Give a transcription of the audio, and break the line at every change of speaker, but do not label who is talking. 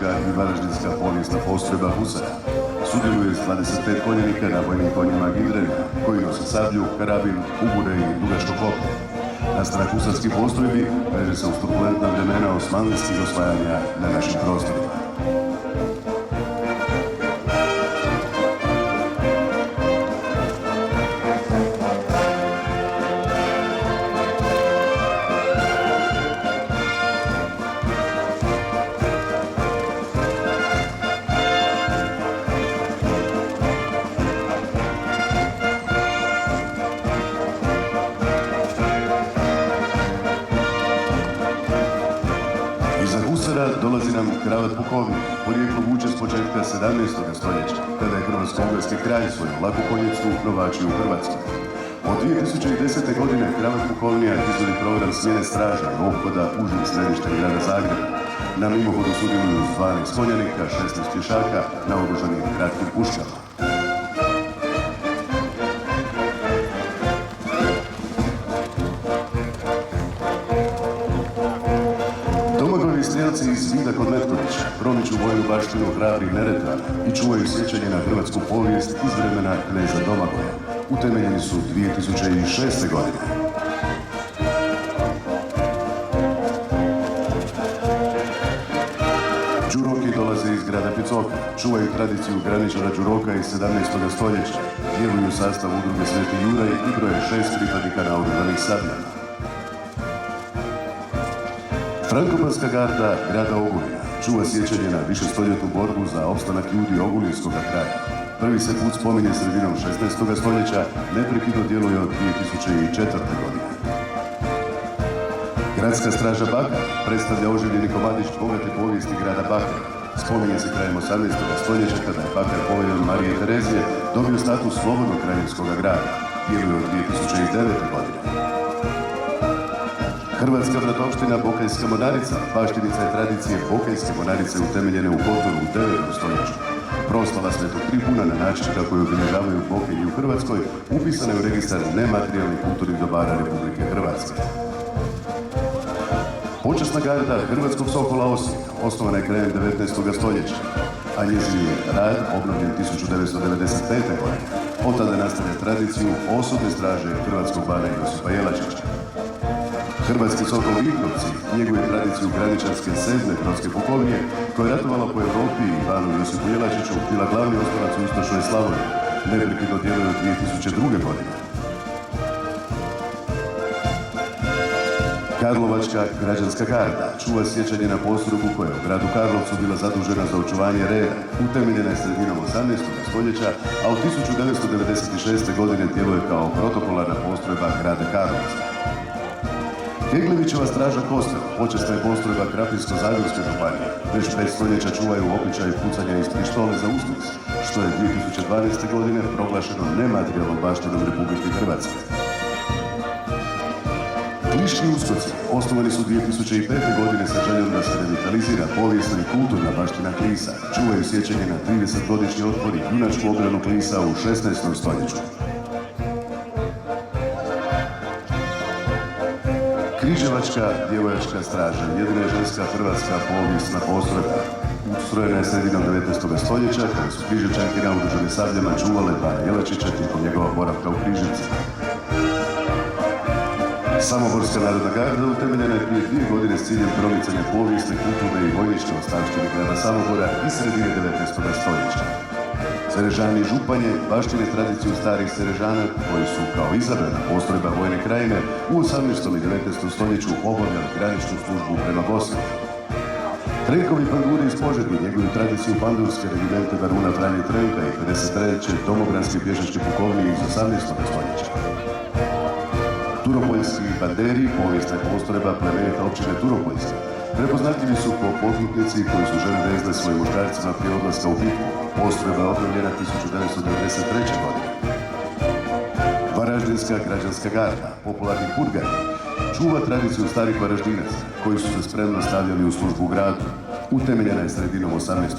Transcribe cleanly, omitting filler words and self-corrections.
i varaždinska povijesna postrojba Husara sudjeluje s 25 konjenika na vojnim konjima Gidrena, koji nose sablju, karabin, ubure i dugačko koplje. Nastanak husarskih postrojbi veže se uz turbulentna vremena osmanlijskih osvajanja na našim prostorima. Iza Husara dolazi nam kravat pukovnik, porijeklo vuče s početka 17. stoljeća, kada je hrvatsko-ugarski kralj svoju laku konjicu provačio u Hrvatskoj. Od 2010. godine kravat pukovnija izvodi program smjene straža i ophoda užim središtem grada Zagreba. Na mimohodu sudjeluju 12 konjanika, 16 pješaka, naoružanih kratkim puškama. Domagovi strijelci iz vida kod Metkovića promiču vojnu baštinu hrabrih Neretvana i čuvaju sjećanje na hrvatsku povijest iz vremena kneza Domagoja. Utemeljeni su 2006. godine. Đuroki dolaze iz grada Picoka, čuvaju tradiciju graničara Đuroka iz 17. stoljeća, djeluju u sastavu udruge Sveti Juraj i broje 6 pripadnika naoružanih sabljama. Frankopanska garda grada Ogulina čuva sjećanje na višestoljetnu borbu za opstanak ljudi Ogulinskog kraja. Prvi se put spominje sredinom 16. stoljeća, neprekidno djeluje od 2004. godine. Gradska straža Bakar predstavlja oživljeni komadić bogate povijesti grada Bakar. Spominje se krajem 18. stoljeća kada je Bakar poveljon Marije Terezije dobio status slobodnog kraljevskog grada. Djeluje od 2009. godine. Hrvatska bratovština Bokajska mornarica baštinica je tradicije Bokajske mornarice utemeljene u Kotoru u 9. stoljeću. Proslava Svetog Tripuna na način kako je obilježavaju Bokelji u Hrvatskoj upisana je u registar nematerijalnih kulturnih dobara Republike Hrvatske. Počasna garda Hrvatskog Sokola Osijek osnovana je krajem 19. stoljeća, a njezin je rad obnovljen 1995. godine. Od tada nastavlja tradiciju osobne straže Hrvatskog bana Josipa Jelačića. Hrvatski Sokol Vinkovci njeguje tradiciju graničarske 7. brodske pukovnije koja je ratovala po Europi i banu Josipu Jelačiću, bila glavni oslonac u istočnoj Slavoniji. Neprekidno djeluje od 2002. godine. Karlovačka građanska garda čuva sjećanje na postrojbu koja je u gradu Karlovcu bila zadužena za očuvanje reda. Utemeljena je sredinom 18. stoljeća, a od 1996. godine djeluje kao protokolarna postrojba grada Karlovca. Kegljevićeva straža Kostel počasna je postrojba Krapinsko-zagorske županije. Već 5 stoljeća čuvaju običaj pucanja iz pištole za Uskrs, što je 2012. godine proglašeno nematerijalnom baštinom Republike Hrvatske. Kliški uskoci osnovani su 2005. godine sa željom da se revitalizira povijesna i kulturna baština Klisa. Čuvaju sjećanje na 30-godišnji otpor i junačku obranu Klisa u 16. stoljeću. Križevačka djevojačka straža jedina je ženska hrvatska povijesna postrojba. Ustrojena je sredinom 19. stoljeća kada su križevčanke naoružane sabljama čuvale bana Jelačića tijekom njegova boravka u Križevcima. Samoborska narodna garda utemeljena je prije 2 godine s ciljem promicanja povijesne, kulturne i vojničke ostavštine grada Samobora i sredine 19. stoljeća. Serežani i županje baštine tradiciju starih Serežana koji su kao izabrana postrojba vojne krajine u 18. i 19. stoljeću obavljali graničnu službu prema Bosni. Trenkovi panduri iz Požegi njeguju tradiciju pandurske regimente baruna Franje Trenka i 53. domobranske pješačke pukovnije iz 18. stoljeća. Turopoljski banderi, povijesna postrojba plemenita općine Turopoljske, prepoznatljivi su po poklutnici koji su žene vezle svojim muškarcima prije odlaska u bitku. Postrojba je obnovljena 1993. godine. Varaždinska građanska garda, popularni purgari, čuva tradiciju starih Varaždinaca koji su se spremno stavljali u službu u gradu. Utemeljena je sredinom 18.